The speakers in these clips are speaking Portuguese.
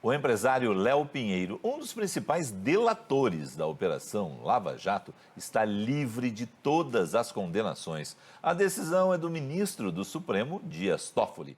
O empresário Léo Pinheiro, um dos principais delatores da Operação Lava Jato, está livre de todas as condenações. A decisão é do ministro do Supremo, Dias Toffoli.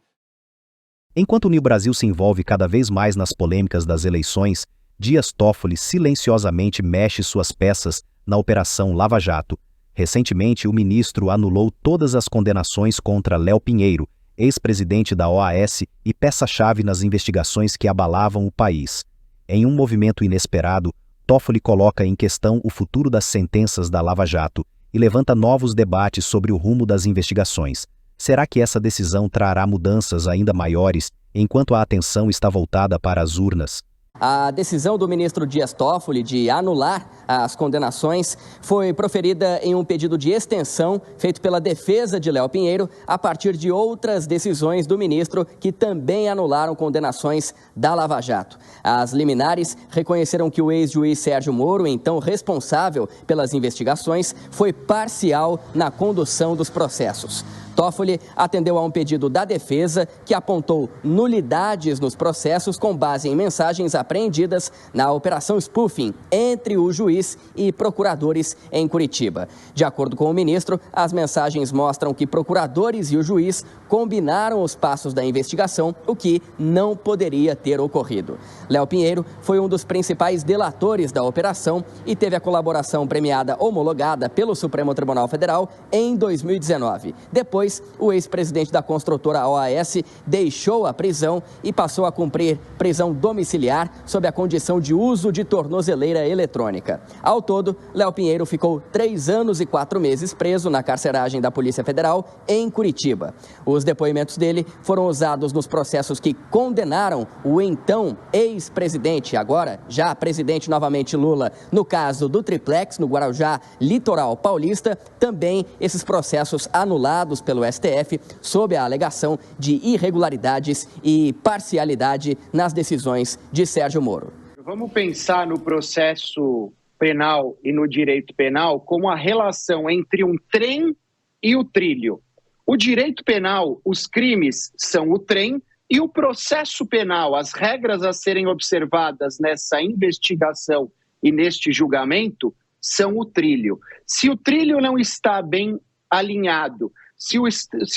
Enquanto o Brasil se envolve cada vez mais nas polêmicas das eleições, Dias Toffoli silenciosamente mexe suas peças na Operação Lava Jato. Recentemente, o ministro anulou todas as condenações contra Léo Pinheiro, ex-presidente da OAS e peça-chave nas investigações que abalavam o país. Em um movimento inesperado, Toffoli coloca em questão o futuro das sentenças da Lava Jato e levanta novos debates sobre o rumo das investigações. Será que essa decisão trará mudanças ainda maiores enquanto a atenção está voltada para as urnas? A decisão do ministro Dias Toffoli de anular as condenações foi proferida em um pedido de extensão feito pela defesa de Léo Pinheiro a partir de outras decisões do ministro que também anularam condenações da Lava Jato. As liminares reconheceram que o ex-juiz Sérgio Moro, então responsável pelas investigações, foi parcial na condução dos processos. Toffoli atendeu a um pedido da defesa que apontou nulidades nos processos com base em mensagens apreendidas na Operação Spoofing entre o juiz e procuradores em Curitiba. De acordo com o ministro, as mensagens mostram que procuradores e o juiz combinaram os passos da investigação, o que não poderia ter ocorrido. Léo Pinheiro foi um dos principais delatores da operação e teve a colaboração premiada homologada pelo Supremo Tribunal Federal em 2019. Depois, o ex-presidente da construtora OAS deixou a prisão e passou a cumprir prisão domiciliar sob a condição de uso de tornozeleira eletrônica. Ao todo, Léo Pinheiro ficou 3 anos e 4 meses preso na carceragem da Polícia Federal em Curitiba. Os depoimentos dele foram usados nos processos que condenaram o então ex-presidente, agora já presidente novamente Lula, no caso do Triplex, no Guarujá, litoral paulista, também esses processos anulados pelo STF sob a alegação de irregularidades e parcialidade nas decisões de Sérgio Moro. Vamos pensar no processo penal e no direito penal como a relação entre um trem e o trilho. O direito penal, os crimes são o trem, e o processo penal, as regras a serem observadas nessa investigação e neste julgamento, são o trilho. Se o trilho não está bem alinhado, se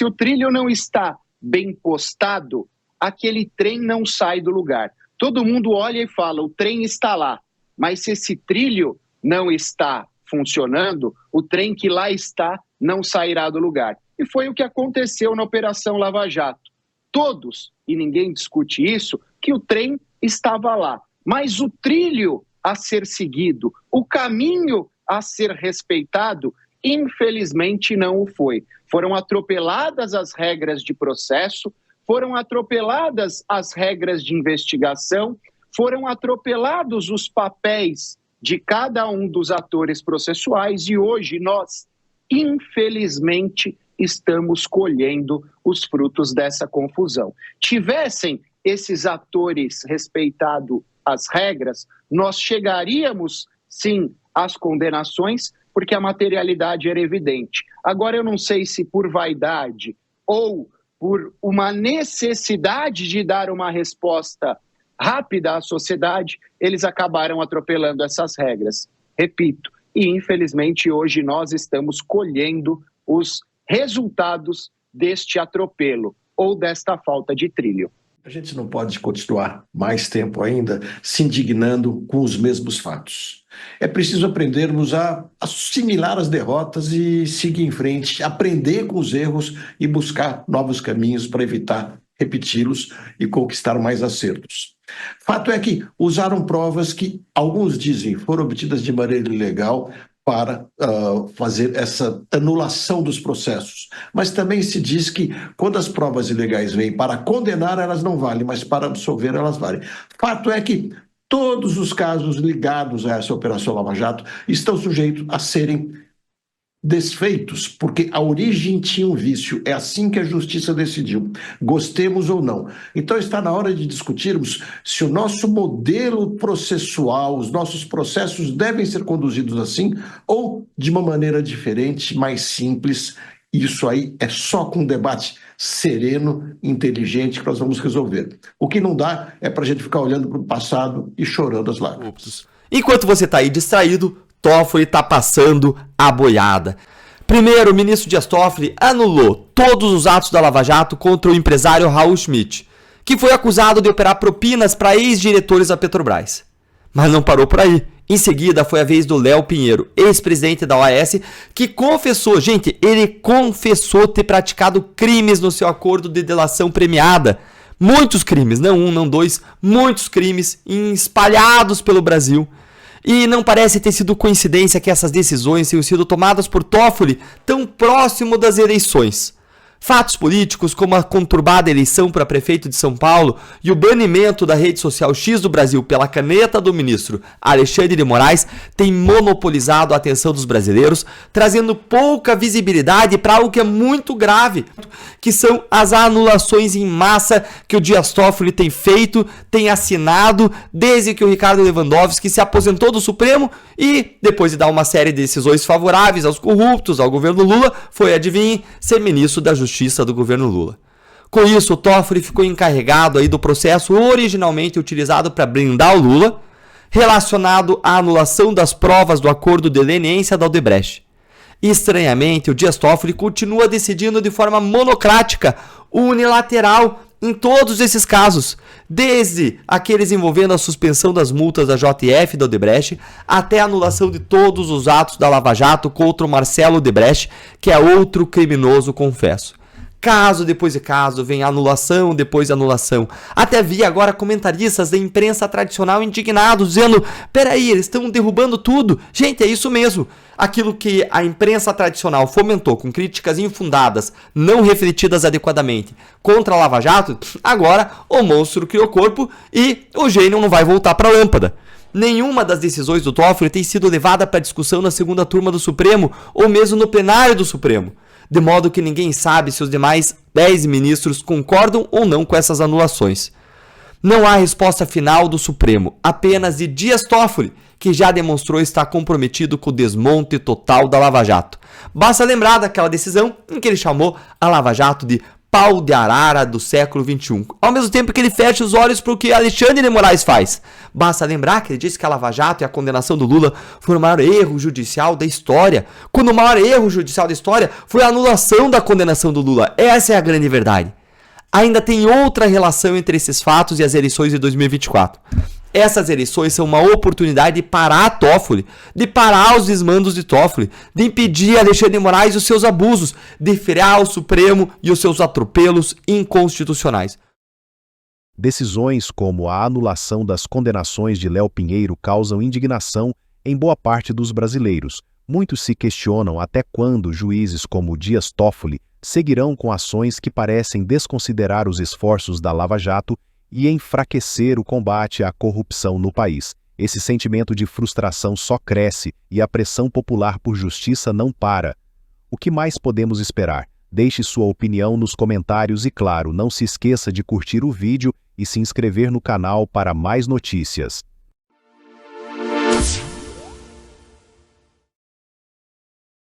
o trilho não está bem postado, aquele trem não sai do lugar. Todo mundo olha e fala, o trem está lá. Mas se esse trilho não está funcionando, o trem que lá está não sairá do lugar. E foi o que aconteceu na Operação Lava Jato. Todos, e ninguém discute isso, que o trem estava lá. Mas o trilho a ser seguido, o caminho a ser respeitado, infelizmente não o foi. Foram atropeladas as regras de processo, foram atropeladas as regras de investigação, foram atropelados os papéis de cada um dos atores processuais e hoje nós, infelizmente, estamos colhendo os frutos dessa confusão. Tivessem esses atores respeitado as regras, nós chegaríamos, sim, às condenações, porque a materialidade era evidente. Agora, eu não sei se por vaidade ou por uma necessidade de dar uma resposta rápida à sociedade, eles acabaram atropelando essas regras. Repito, e infelizmente hoje nós estamos colhendo os resultados deste atropelo ou desta falta de trilho. A gente não pode continuar mais tempo ainda se indignando com os mesmos fatos. É preciso aprendermos a assimilar as derrotas e seguir em frente, aprender com os erros e buscar novos caminhos para evitar repeti-los e conquistar mais acertos. Fato é que usaram provas que, alguns dizem, foram obtidas de maneira ilegal para fazer essa anulação dos processos. Mas também se diz que quando as provas ilegais vêm para condenar, elas não valem, mas para absolver, elas valem. Fato é que todos os casos ligados a essa Operação Lava Jato estão sujeitos a serem desfeitos, porque a origem tinha um vício. É assim que a justiça decidiu, gostemos ou não. Então está na hora de discutirmos se o nosso modelo processual, os nossos processos devem ser conduzidos assim ou de uma maneira diferente, mais simples Isso aí é só com um debate sereno, inteligente, que nós vamos resolver. O que não dá é para a gente ficar olhando para o passado e chorando as lágrimas. Enquanto você está aí distraído, Toffoli está passando a boiada. Primeiro, o ministro Dias Toffoli anulou todos os atos da Lava Jato contra o empresário Raul Schmitt, que foi acusado de operar propinas para ex-diretores da Petrobras. Mas não parou por aí. Em seguida, foi a vez do Léo Pinheiro, ex-presidente da OAS, que confessou, gente, ele confessou ter praticado crimes no seu acordo de delação premiada. Muitos crimes, não um, não dois, muitos crimes espalhados pelo Brasil. E não parece ter sido coincidência que essas decisões tenham sido tomadas por Toffoli tão próximo das eleições. Fatos políticos como a conturbada eleição para prefeito de São Paulo e o banimento da rede social X do Brasil pela caneta do ministro Alexandre de Moraes têm monopolizado a atenção dos brasileiros, trazendo pouca visibilidade para algo que é muito grave, que são as anulações em massa que o Dias Toffoli tem feito, tem assinado desde que o Ricardo Lewandowski se aposentou do Supremo e, depois de dar uma série de decisões favoráveis aos corruptos, ao governo Lula, foi, adivinhe, ser ministro da Justiça do governo Lula. Com isso, o Toffoli ficou encarregado aí do processo originalmente utilizado para blindar o Lula, relacionado à anulação das provas do acordo de leniência da Odebrecht. Estranhamente, o Dias Toffoli continua decidindo de forma monocrática, unilateral, em todos esses casos, desde aqueles envolvendo a suspensão das multas da JF e da Odebrecht, até a anulação de todos os atos da Lava Jato contra o Marcelo Odebrecht, que é outro criminoso, confesso. Caso depois de caso, vem anulação depois de anulação. Até vi agora comentaristas da imprensa tradicional indignados, dizendo: peraí, eles estão derrubando tudo. Gente, é isso mesmo. Aquilo que a imprensa tradicional fomentou com críticas infundadas, não refletidas adequadamente, contra a Lava Jato, agora o monstro criou corpo e o gênio não vai voltar para a lâmpada. Nenhuma das decisões do Toffoli tem sido levada para discussão na segunda turma do Supremo ou mesmo no plenário do Supremo. De modo que ninguém sabe se os demais 10 ministros concordam ou não com essas anulações. Não há resposta final do Supremo, apenas de Dias Toffoli, que já demonstrou estar comprometido com o desmonte total da Lava Jato. Basta lembrar daquela decisão em que ele chamou a Lava Jato de pau de arara do século XXI, ao mesmo tempo que ele fecha os olhos para o que Alexandre de Moraes faz. Basta lembrar que ele disse que a Lava Jato e a condenação do Lula foram o maior erro judicial da história, quando o maior erro judicial da história foi a anulação da condenação do Lula. Essa é a grande verdade. Ainda tem outra relação entre esses fatos e as eleições de 2024. Essas eleições são uma oportunidade de parar Toffoli, de parar os desmandos de Toffoli, de impedir Alexandre de Moraes e os seus abusos, de frear o Supremo e os seus atropelos inconstitucionais. Decisões como a anulação das condenações de Léo Pinheiro causam indignação em boa parte dos brasileiros. Muitos se questionam até quando juízes como Dias Toffoli seguirão com ações que parecem desconsiderar os esforços da Lava Jato e enfraquecer o combate à corrupção no país. Esse sentimento de frustração só cresce e a pressão popular por justiça não para. O que mais podemos esperar? Deixe sua opinião nos comentários e, claro, não se esqueça de curtir o vídeo e se inscrever no canal para mais notícias.